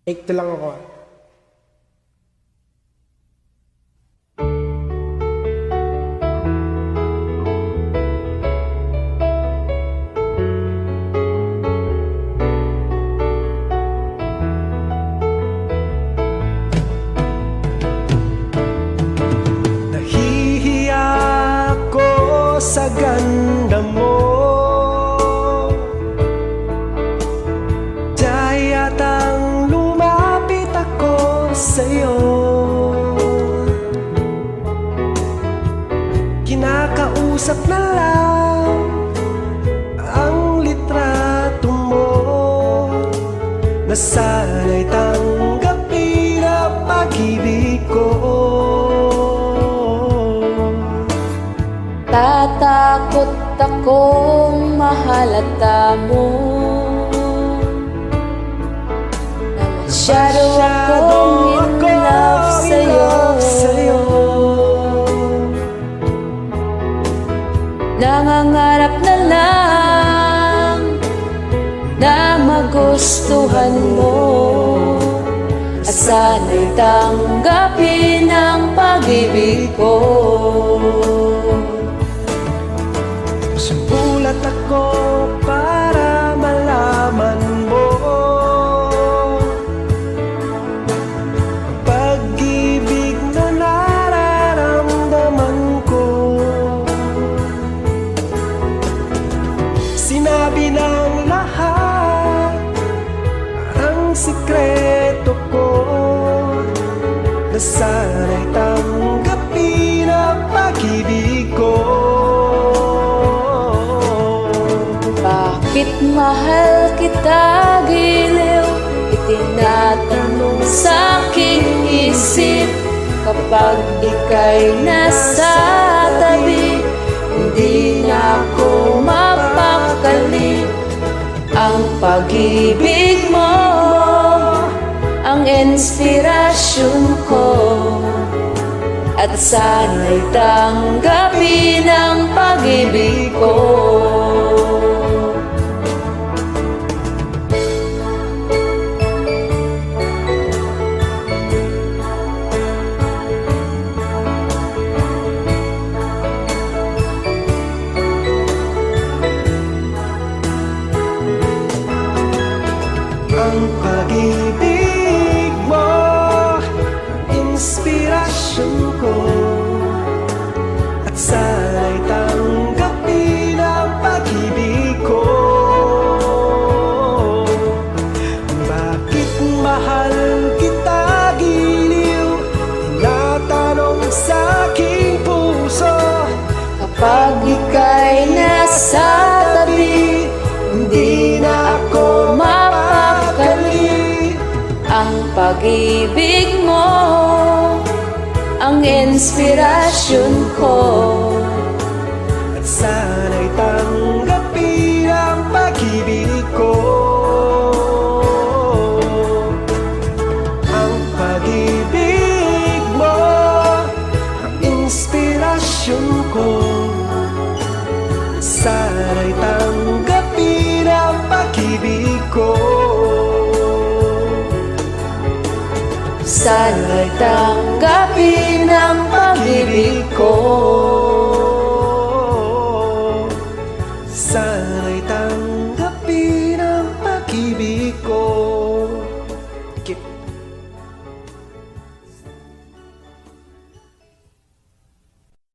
Take to lang ako. Nahihiya ako sa ganda mo, dahil yatang lumapit ako sa'yo. Kinakausap na lang ang litrato mo, na sana'y tanggapin ang pag-ibig ko. Tatakot akong mahalata mo, na masyado akong in love sa'yo. Nangangarap na lang na magustuhan mo, at sana'y tanggapin ang pag-ibig ko. Sumulat ako para malaman mo ang pag-ibig na nararamdaman ko. Sinabi ng lahat ang sikreto ko, na sana'y tanggapin ang pag-ibig ko. Bakit mahal kita giliw? Itinatanong sa'king isip. Kapag ika'y nasa tabi, hindi na ako mapakali. Ang pag-ibig mo ang inspirasyon ko, at sana'y tanggapin ang pag-ibig ko. Ang pag-ibig mo ang inspirasyon ko, at sana'y tanggapin ang pag-ibig ko. Bakit mahal kita giliw? Tinatanong sa'king puso. Kapag ika'y nasa tabi, hindi na ako mapakali. Ang pag-ibig mo ang inspirasyon ko, at sana'y tanggapin ang pag-ibig ko. Ang pag-ibig mo ang inspirasyon ko, sana'y tanggapin ang pag-ibig ko. sana'y tanggapin ang pag-ibig ko. Sana'y tanggapin ang pag-ibig ko.